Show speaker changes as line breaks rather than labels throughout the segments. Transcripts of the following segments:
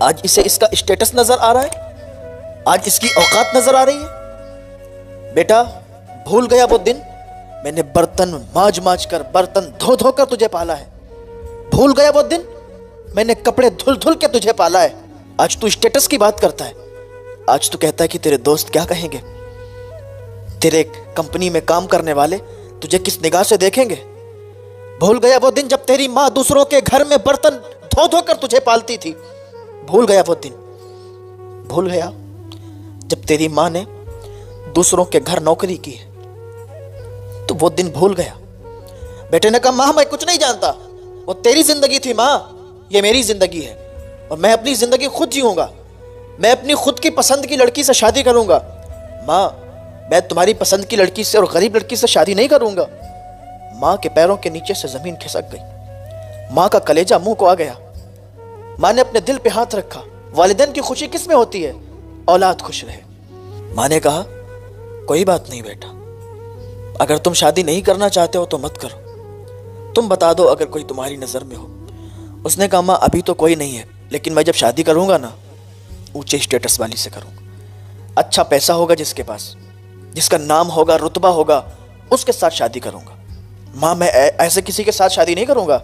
आज इसे इसका स्टेटस नजर आ रहा है, आज इसकी औकात नजर आ रही है। बेटा, भूल गया वो दिन मैंने बर्तन माज माज कर, बर्तन धो धो कर तुझे पाला है। भूल गया वो दिन मैंने कपड़े धुल धुल के तुझे पाला है। आज तू स्टेटस की बात करता है। आज तू कहता है कि तेरे दोस्त क्या कहेंगे, तेरे कंपनी में काम करने वाले तुझे किस निगाह से देखेंगे। भूल गया वो दिन जब तेरी माँ दूसरों के घर में बर्तन धो धो कर तुझे पालती थी। भूल गया वो दिन, भूल गया जब तेरी माँ ने दूसरों के घर नौकरी की है, तो वो दिन भूल गया। बेटे ने कहा, माँ मैं कुछ नहीं जानता, वो तेरी जिंदगी थी माँ, ये मेरी जिंदगी है और मैं अपनी जिंदगी खुद जीऊंगा। मैं अपनी खुद की पसंद की लड़की से शादी करूंगा। माँ, मैं तुम्हारी पसंद की लड़की से और गरीब लड़की से शादी नहीं करूंगा। माँ के पैरों के नीचे से जमीन खिसक गई। माँ का कलेजा मुंह को आ गया। माँ ने अपने दिल पे हाथ रखा। वालिदैन की खुशी किस में होती है? औलाद खुश रहे। माँ ने कहा, कोई बात नहीं बेटा, अगर तुम शादी नहीं करना चाहते हो तो मत करो, तुम बता दो अगर कोई तुम्हारी नजर में हो। उसने कहा, माँ अभी तो कोई नहीं है, लेकिन मैं जब शादी करूंगा ना, ऊंचे स्टेटस वाली से करूंगा। अच्छा पैसा होगा जिसके पास, जिसका नाम होगा, रुतबा होगा, उसके साथ शादी करूंगा। माँ मैं ऐसे किसी के साथ शादी नहीं करूंगा।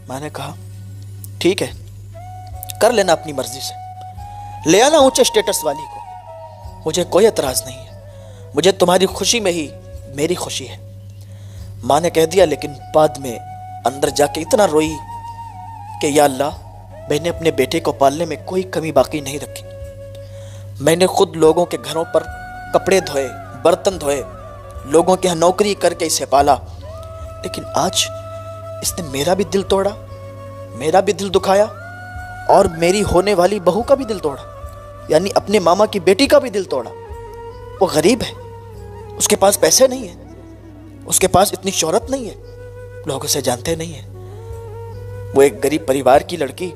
माँ ने कहा, ठीक है, कर लेना अपनी मर्जी से, ले आना ऊंचे स्टेटस वाली को, मुझे कोई एतराज नहीं है। मुझे तुम्हारी खुशी में ही मेरी खुशी है। माँ ने कह दिया, लेकिन बाद में अंदर जाके इतना रोई कि या अल्लाह, मैंने अपने बेटे को पालने में कोई कमी बाकी नहीं रखी। मैंने खुद लोगों के घरों पर कपड़े धोए, बर्तन धोए, लोगों के यहाँ नौकरी करके इसे पाला, लेकिन आज इसने मेरा भी दिल तोड़ा, मेरा भी दिल दुखाया और मेरी होने वाली बहू का भी दिल तोड़ा, यानी अपने मामा की बेटी का भी दिल तोड़ा। वो गरीब है, उसके पास पैसे नहीं है, उसके पास इतनी शोहरत नहीं है, लोग उसे जानते नहीं है। वो एक गरीब परिवार की लड़की,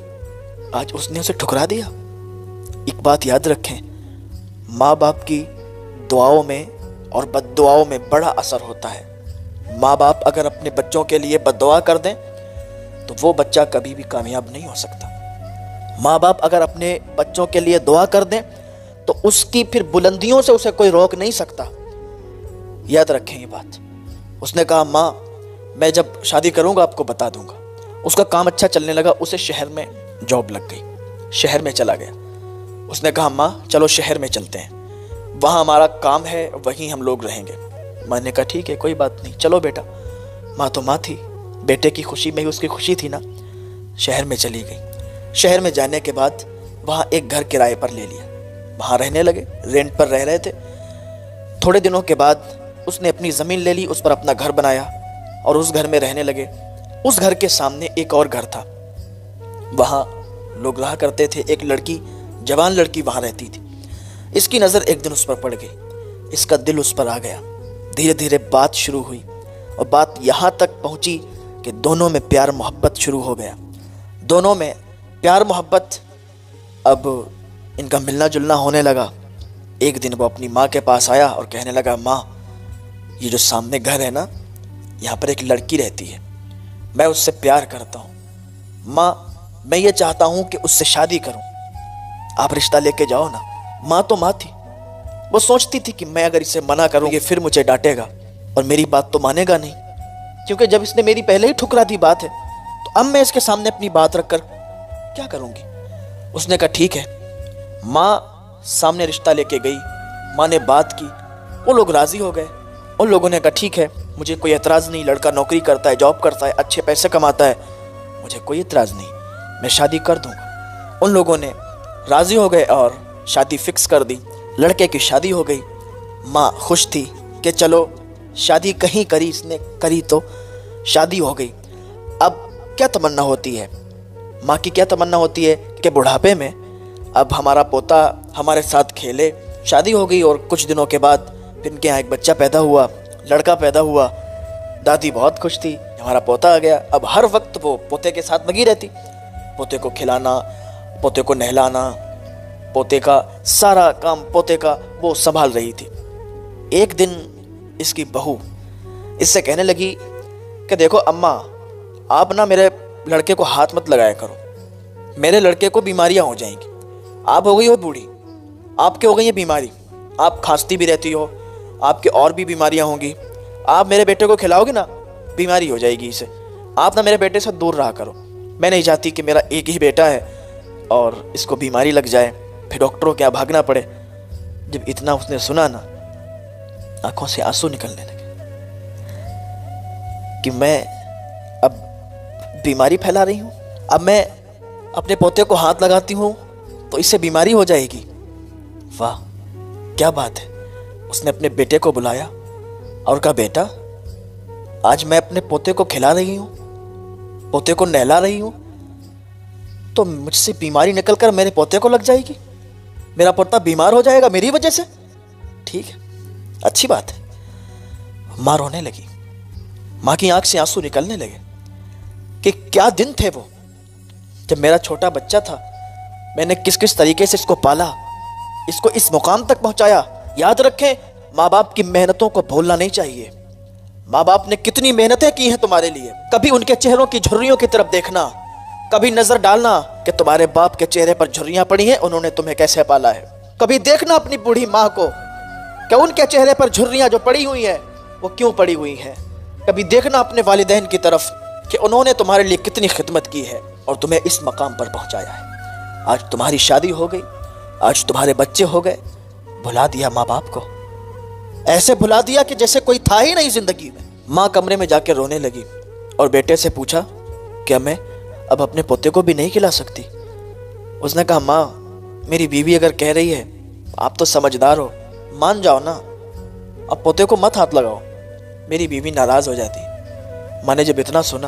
आज उसने उसे ठुकरा दिया। एक बात याद रखें, माँ बाप की दुआओं में और बद्दुआओं में बड़ा असर होता है। माँ बाप अगर अपने बच्चों के लिए बद्दुआ कर दें तो वो बच्चा कभी भी कामयाब नहीं हो सकता। माँ बाप अगर अपने बच्चों के लिए दुआ कर दें तो उसकी फिर बुलंदियों से उसे कोई रोक नहीं सकता। याद रखें ये बात। उसने कहा, माँ मैं जब शादी करूंगा आपको बता दूंगा। उसका काम अच्छा चलने लगा, उसे शहर में जॉब लग गई, शहर में चला गया। उसने कहा, माँ चलो शहर में चलते हैं, वहाँ हमारा काम है, वहीं हम लोग रहेंगे। मैंने कहा, ठीक है कोई बात नहीं, चलो बेटा। माँ तो माँ थी, बेटे की खुशी में ही उसकी खुशी थी ना। शहर में चली गई। शहर में जाने के बाद वहाँ एक घर किराए पर ले लिया, वहाँ रहने लगे, रेंट पर रह रहे थे। थोड़े दिनों के बाद उसने अपनी ज़मीन ले ली, उस पर अपना घर बनाया और उस घर में रहने लगे। उस घर के सामने एक और घर था, वहाँ लोग रहा करते थे। एक लड़की, जवान लड़की वहाँ रहती थी। इसकी नज़र एक दिन उस पर पड़ गई, इसका दिल उस पर आ गया। धीरे धीरे बात शुरू हुई और बात यहाँ तक पहुँची कि दोनों में प्यार मोहब्बत शुरू हो गया। दोनों में प्यार मोहब्बत, अब इनका मिलना जुलना होने लगा। एक दिन वो अपनी माँ के पास आया और कहने लगा, माँ ये जो सामने घर है ना, यहाँ पर एक लड़की रहती है, मैं उससे प्यार करता हूँ। माँ मैं ये चाहता हूँ कि उससे शादी करूँ, आप रिश्ता लेके जाओ ना। माँ तो माँ थी, वो सोचती थी कि मैं अगर इसे मना करूँ ये फिर मुझे डांटेगा और मेरी बात तो मानेगा नहीं, क्योंकि जब इसने मेरी पहले ही ठुकरा दी बात है, तो अब मैं इसके सामने अपनी बात रखकर क्या करूँगी। उसने कहा, ठीक है। माँ सामने रिश्ता लेके गई, माँ ने बात की, वो लोग राज़ी हो गए। उन लोगों ने कहा, ठीक है, मुझे कोई एतराज़ नहीं, लड़का नौकरी करता है, जॉब करता है, अच्छे पैसे कमाता है, मुझे कोई एतराज़ नहीं, मैं शादी कर दूंगा। उन लोगों ने राज़ी हो गए और शादी फिक्स कर दी। लड़के की शादी हो गई। माँ खुश थी कि चलो शादी कहीं करी, इसने करी तो शादी हो गई। अब क्या तमन्ना होती है माँ की? क्या तमन्ना होती है कि बुढ़ापे में अब हमारा पोता हमारे साथ खेले। शादी हो गई और कुछ दिनों के बाद फिर इनके यहाँ एक बच्चा पैदा हुआ, लड़का पैदा हुआ। दादी बहुत खुश थी, हमारा पोता आ गया। अब हर वक्त वो पोते के साथ लगी रहती, पोते को खिलाना, पोते को नहलाना, पोते का सारा काम पोते का वो संभाल रही थी। एक दिन इसकी बहू इससे कहने लगी कि देखो अम्मा, आप ना मेरे लड़के को हाथ मत लगाया करो, मेरे लड़के को बीमारियां हो जाएंगी। आप हो गई हो बूढ़ी, आपके हो गई है बीमारी, आप खांसती भी रहती हो, आपके और भी बीमारियां होंगी। आप मेरे बेटे को खिलाओगे ना, बीमारी हो जाएगी इसे। आप ना मेरे बेटे से दूर रहा करो। मैं नहीं चाहती कि मेरा एक ही बेटा है और इसको बीमारी लग जाए, फिर डॉक्टरों के यहाँ भागना पड़े। जब इतना उसने सुना ना, आंखों से आंसू निकलने लगे कि मैं अब बीमारी फैला रही हूँ, अब मैं अपने पोते को हाथ लगाती हूँ तो इससे बीमारी हो जाएगी। वाह क्या बात है। उसने अपने बेटे को बुलाया और कहा, बेटा आज मैं अपने पोते को खिला रही हूँ, पोते को नहला रही हूँ, तो मुझसे बीमारी निकल कर मेरे पोते को लग जाएगी, मेरा पोता बीमार हो जाएगा मेरी वजह से। ठीक है, अच्छी बात है। माँ रोने लगी, माँ की आंख से आंसू निकलने लगे कि क्या दिन थे वो, जब मेरा छोटा बच्चा था, मैंने किस किस तरीके से इसको पाला, इसको इस मुकाम तक पहुंचाया। याद रखें, माँ बाप की मेहनतों को भूलना नहीं चाहिए। माँ बाप ने कितनी मेहनतें की हैं तुम्हारे लिए, कभी उनके चेहरों की झुर्रियों की तरफ देखना, कभी नजर डालना कि तुम्हारे बाप के चेहरे पर झुर्रियां पड़ी हैं, उन्होंने तुम्हें कैसे पाला है। कभी देखना अपनी बूढ़ी माँ को कि उनके चेहरे पर झुर्रियां जो पड़ी हुई हैं वो क्यों पड़ी हुई हैं। कभी देखना अपने वालिदैन की तरफ कि उन्होंने तुम्हारे लिए कितनी खिदमत की है और तुम्हें इस मकाम पर पहुंचाया है। आज तुम्हारी शादी हो गई, आज तुम्हारे बच्चे हो गए, भुला दिया माँ बाप को, ऐसे भुला दिया कि जैसे कोई था ही नहीं जिंदगी में। माँ कमरे में जाकर रोने लगी और बेटे से पूछा, क्या मैं अब अपने पोते को भी नहीं खिला सकती? उसने कहा, माँ मेरी बीवी अगर कह रही है, आप तो समझदार हो, मान जाओ ना, अब पोते को मत हाथ लगाओ। मेरी बीवी नाराज हो जाती। माँ ने जब इतना सुना,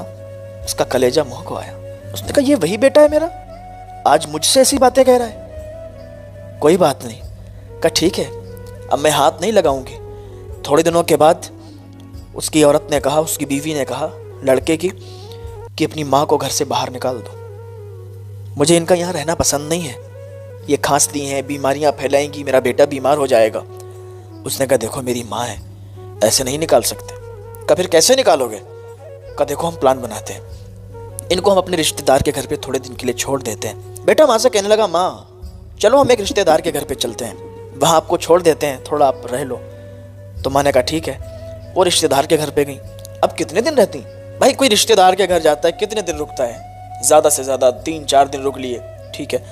उसका कलेजा मुंह को आया। उसने कहा, ये वही बेटा है मेरा, आज मुझसे ऐसी बातें कह रहा है। कोई बात नहीं। कहा, ठीक है, अब मैं हाथ नहीं लगाऊंगी। थोड़े दिनों के बाद उसकी औरत ने कहा, उसकी बीवी ने कहा लड़के की, कि अपनी माँ को घर से बाहर निकाल दो, मुझे इनका यहाँ रहना पसंद नहीं है, ये खांसती हैं, बीमारियाँ फैलाएंगी, मेरा बेटा बीमार हो जाएगा। उसने कहा, देखो मेरी माँ है, ऐसे नहीं निकाल सकते। कहा, फिर कैसे निकालोगे? कहा, देखो हम प्लान बनाते हैं, इनको हम अपने रिश्तेदार के घर पे थोड़े दिन के लिए छोड़ देते हैं। बेटा माँ से कहने लगा, माँ चलो हम एक रिश्तेदार के घर पे चलते हैं, वहाँ आपको छोड़ देते हैं, थोड़ा आप रह लो। तो माँ ने कहा, ठीक है। वो रिश्तेदार के घर पे गई। अब कितने दिन रहती भाई, कोई रिश्तेदार के घर जाता है कितने दिन रुकता है, ज़्यादा से ज़्यादा 3-4 दिन रुक लिए, ठीक है।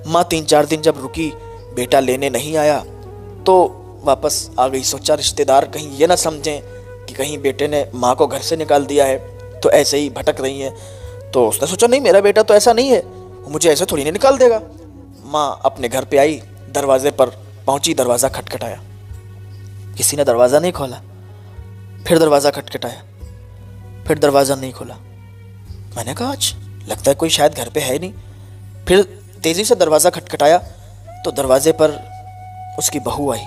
माँ 3-4 दिन जब रुकी, बेटा लेने नहीं आया तो वापस आ गई। सोचा रिश्तेदार कहीं ये ना समझें कि कहीं बेटे ने माँ को घर से निकाल दिया है, तो ऐसे ही भटक रही है। तो उसने सोचा, नहीं मेरा बेटा तो ऐसा नहीं है, मुझे ऐसे थोड़ी नहीं निकाल देगा। माँ अपने घर पे आई, दरवाजे पर पहुंची, दरवाज़ा खटखटाया, किसी ने दरवाज़ा नहीं खोला। फिर दरवाज़ा खटखटाया, फिर दरवाज़ा नहीं खोला। मैंने कहा, आज लगता है कोई शायद घर पे है नहीं। फिर तेज़ी से दरवाज़ा खटखटाया तो दरवाजे पर उसकी बहू आई।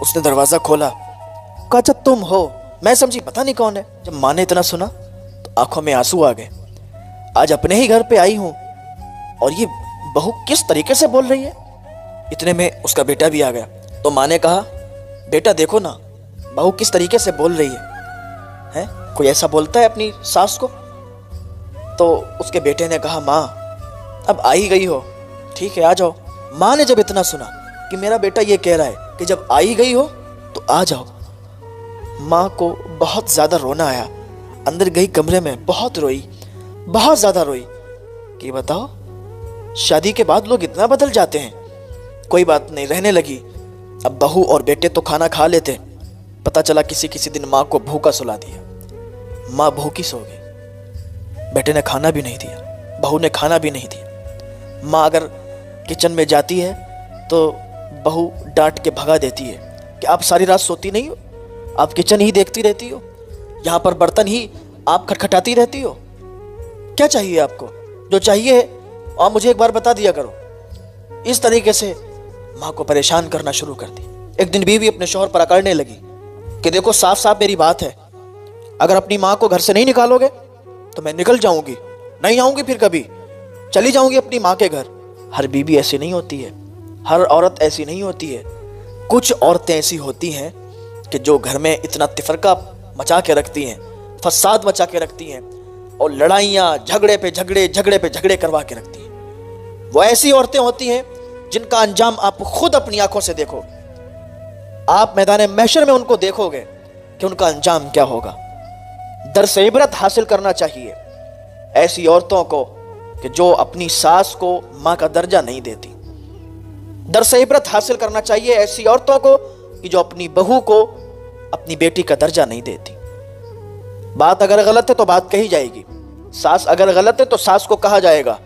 उसने दरवाज़ा खोला, कहा, अच्छा तुम हो? मैं समझी पता नहीं कौन है। जब माँ ने इतना सुना तो आंखों में आंसू आ गए। आज अपने ही घर पे आई हूँ और ये बहू किस तरीके से बोल रही है। इतने में उसका बेटा भी आ गया। तो माँ ने कहा, बेटा देखो ना बहू किस तरीके से बोल रही है, कोई ऐसा बोलता है अपनी सास को? तो उसके बेटे ने कहा, माँ अब आ ही गई हो, ठीक है आ जाओ। माँ ने जब इतना सुना कि मेरा बेटा ये कह रहा है कि जब आ ही गई हो तो आ जाओ, माँ को बहुत ज़्यादा रोना आया। अंदर गई कमरे में, बहुत रोई, बहुत ज़्यादा रोई कि बताओ शादी के बाद लोग इतना बदल जाते हैं। कोई बात नहीं, रहने लगी। अब बहू और बेटे तो खाना खा लेते, पता चला किसी दिन माँ को भूखा सुला दिया। माँ भूखी सो गई, बेटे ने खाना भी नहीं दिया, बहू ने खाना भी नहीं दिया। माँ अगर किचन में जाती है तो बहू डांट के भगा देती है कि आप सारी रात सोती नहीं हो, आप किचन ही देखती रहती हो, यहाँ पर बर्तन ही आप खटखटाती रहती हो, क्या चाहिए आपको? जो चाहिए और मुझे एक बार बता दिया करो। इस तरीके से माँ को परेशान करना शुरू कर दी। एक दिन बीवी अपने शौहर पर अकड़ने लगी कि देखो साफ साफ मेरी बात है, अगर अपनी माँ को घर से नहीं निकालोगे तो मैं निकल जाऊंगी, नहीं आऊंगी फिर कभी, चली जाऊंगी अपनी माँ के घर। हर बीवी ऐसी नहीं होती है, हर औरत ऐसी नहीं होती है। कुछ औरतें ऐसी होती हैं कि जो घर में इतना तिफरका मचा के रखती हैं, फसाद मचा के रखती हैं और लड़ाइयाँ झगड़े पे झगड़े करवा के रखती हैं। वो ऐसी औरतें होती हैं जिनका अंजाम आप खुद अपनी आंखों से देखो। आप मैदान महशर में उनको देखोगे कि उनका अंजाम क्या होगा। दर्स इबरत हासिल करना चाहिए ऐसी औरतों को कि जो अपनी सास को मां का दर्जा नहीं देती। दर्स इबरत हासिल करना चाहिए ऐसी औरतों को कि जो अपनी बहू को अपनी बेटी का दर्जा नहीं देती। बात अगर गलत है तो बात कही जाएगी, सास अगर गलत है तो सास को कहा जाएगा,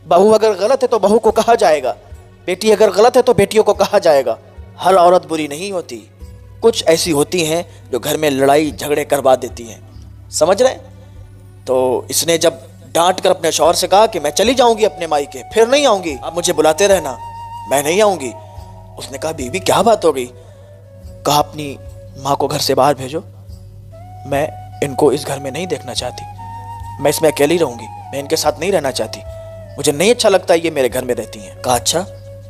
बहू अगर गलत है तो बहू को कहा जाएगा, बेटी अगर गलत है तो बेटियों को कहा जाएगा। हर औरत बुरी नहीं होती, कुछ ऐसी होती हैं जो घर में लड़ाई झगड़े करवा देती हैं, समझ रहे? तो इसने जब डांट कर अपने शौहर से कहा कि मैं चली जाऊंगी अपने मायके, फिर नहीं आऊंगी, आप मुझे बुलाते रहना, मैं नहीं आऊंगी। उसने कहा बीवी क्या बात हो गई? कहा अपनी माँ को घर से बाहर भेजो, मैं इनको इस घर में नहीं देखना चाहती, मैं इसमें अकेली रहूंगी, मैं इनके साथ नहीं रहना चाहती, मुझे नहीं अच्छा लगता ये मेरे घर में रहती हैं। कहा अच्छा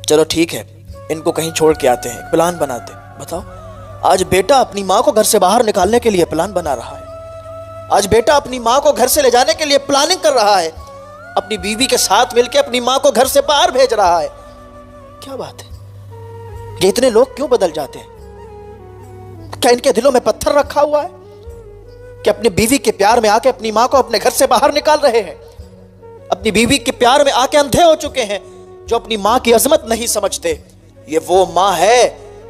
चलो ठीक है, इनको कहीं छोड़ के आते हैं, प्लान बनाते हैं। बताओ, आज बेटा अपनी माँ को घर से बाहर निकालने के लिए प्लान बना रहा है, आज बेटा अपनी माँ को घर से ले जाने के लिए प्लानिंग कर रहा है, अपनी बीवी के साथ मिलकर अपनी माँ को घर से बाहर भेज रहा है। क्या बात है? ये इतने लोग क्यों बदल जाते हैं? क्या इनके दिलों में पत्थर रखा हुआ है कि अपनी बीवी के प्यार में आके अपनी माँ को अपने घर से बाहर निकाल रहे हैं? अपनी बीवी के प्यार में आके अंधे हो चुके हैं, जो अपनी माँ की अजमत नहीं समझते। ये वो माँ है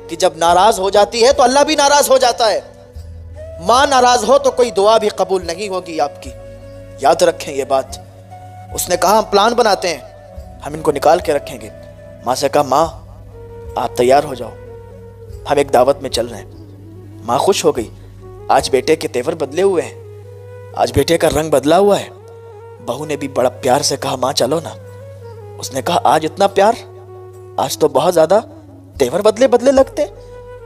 कि जब नाराज हो जाती है तो अल्लाह भी नाराज हो जाता है। माँ नाराज हो तो कोई दुआ भी कबूल नहीं होगी आपकी, याद रखें ये बात। उसने कहा हम प्लान बनाते हैं, हम इनको निकाल के रखेंगे। माँ से कहा माँ आप तैयार हो जाओ, हम एक दावत में चल रहे हैं। माँ खुश हो गई, आज बेटे के तेवर बदले हुए हैं, आज बेटे का रंग बदला हुआ है। बहू ने भी बड़ा प्यार से कहा माँ चलो ना। उसने कहा आज इतना प्यार, आज तो बहुत ज्यादा तेवर बदले बदले लगते,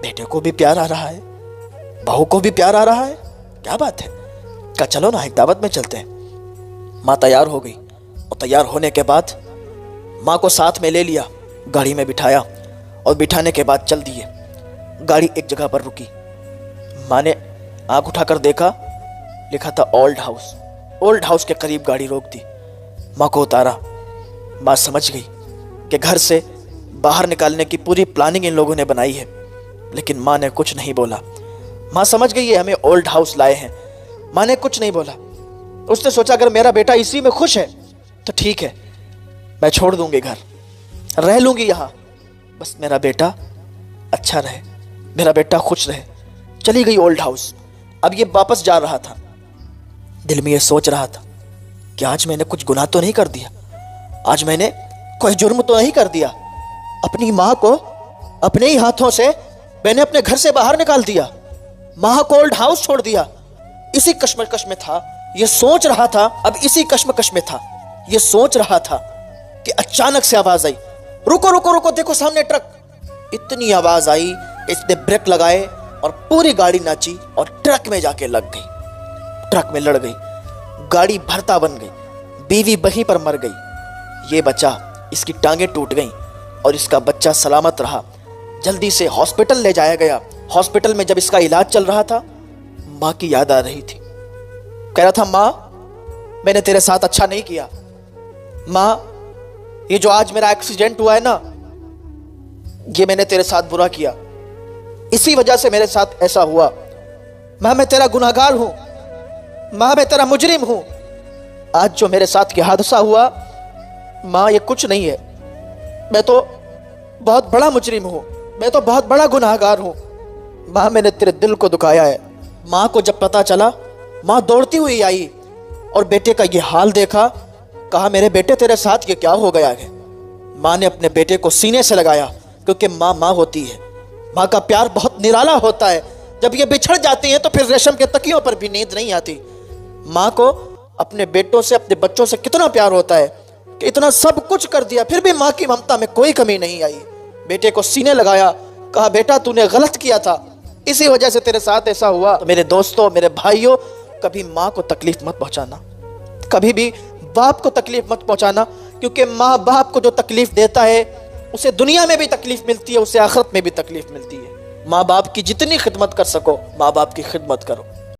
बेटे को भी प्यार आ रहा है, बहू को भी प्यार आ रहा है, क्या बात है? कहा चलो ना एक दावत में चलते हैं। माँ तैयार हो गई और तैयार होने के बाद माँ को साथ में ले लिया, गाड़ी में बिठाया और बिठाने के बाद चल दिए। गाड़ी एक जगह पर रुकी, माँ ने आंख उठाकर देखा, लिखा था ओल्ड हाउस। ओल्ड हाउस के करीब गाड़ी रोक दी, माँ को उतारा। माँ समझ गई कि घर से बाहर निकालने की पूरी प्लानिंग इन लोगों ने बनाई है, लेकिन माँ ने कुछ नहीं बोला। माँ समझ गई है हमें ओल्ड हाउस लाए हैं, माँ ने कुछ नहीं बोला। उसने सोचा अगर मेरा बेटा इसी में खुश है तो ठीक है, मैं छोड़ दूंगी घर, रह लूंगी यहाँ, बस मेरा बेटा अच्छा रहे, मेरा बेटा खुश रहे। चली गई ओल्ड हाउस। अब ये वापस जा रहा था, दिल में ये सोच रहा था कि आज मैंने कुछ गुनाह तो नहीं कर दिया, आज मैंने कोई जुर्म तो नहीं कर दिया। अपनी माँ को अपने ही हाथों से मैंने अपने घर से बाहर निकाल दिया, माँ को ओल्ड हाउस छोड़ दिया। इसी कश्मकश में था, ये सोच रहा था, अब इसी कश्मकश में था, ये सोच रहा था कि अचानक से आवाज आई, रुको रुको रुको, देखो सामने ट्रक। इतनी आवाज आई कि इसने ब्रेक लगाए और पूरी गाड़ी नाची और ट्रक में जाके लग गई, ट्रक में लड़ गई, गाड़ी भरता बन गई, बीवी वहीं पर मर गई। ये बच्चा, इसकी टांगें टूट गईं और इसका बच्चा सलामत रहा। जल्दी से हॉस्पिटल ले जाया गया। हॉस्पिटल में जब इसका इलाज चल रहा था, माँ की याद आ रही थी। कह रहा था माँ मैंने तेरे साथ अच्छा नहीं किया, माँ ये जो आज मेरा एक्सीडेंट हुआ है ना, ये मैंने तेरे साथ बुरा किया, इसी वजह से मेरे साथ ऐसा हुआ। माँ मैं तेरा गुनहगार हूं, माँ मैं तेरा मुजरिम हूं। आज जो मेरे साथ ये हादसा हुआ, माँ ये कुछ नहीं है, मैं तो बहुत बड़ा मुजरिम हूं, मैं तो बहुत बड़ा गुनहगार हूं। माँ मैंने तेरे दिल को दुखाया है। माँ को जब पता चला, माँ दौड़ती हुई आई और बेटे का ये हाल देखा, कहा मेरे बेटे तेरे साथ ये क्या हो गया है? माँ ने अपने बेटे को सीने से लगाया, क्योंकि माँ माँ होती है, माँ का प्यार बहुत निराला होता है। जब ये बिछड़ जाती हैं तो फिर रेशम के तकियों पर भी नींद नहीं आती। माँ को अपने बेटों से, अपने बच्चों से कितना प्यार होता है कि इतना सब कुछ कर दिया, फिर भी माँ की ममता में कोई कमी नहीं आई। बेटे को सीने लगाया, कहा बेटा तूने गलत किया था, इसी वजह से तेरे साथ ऐसा हुआ। तो मेरे दोस्तों, मेरे भाइयों, कभी माँ को तकलीफ मत पहुंचाना, कभी भी बाप को तकलीफ मत पहुंचाना, क्योंकि माँ बाप को जो तकलीफ देता है उसे दुनिया में भी तकलीफ मिलती है, उसे आखिरत में भी तकलीफ मिलती है। माँ बाप की जितनी खिदमत कर सको, माँ बाप की खिदमत करो।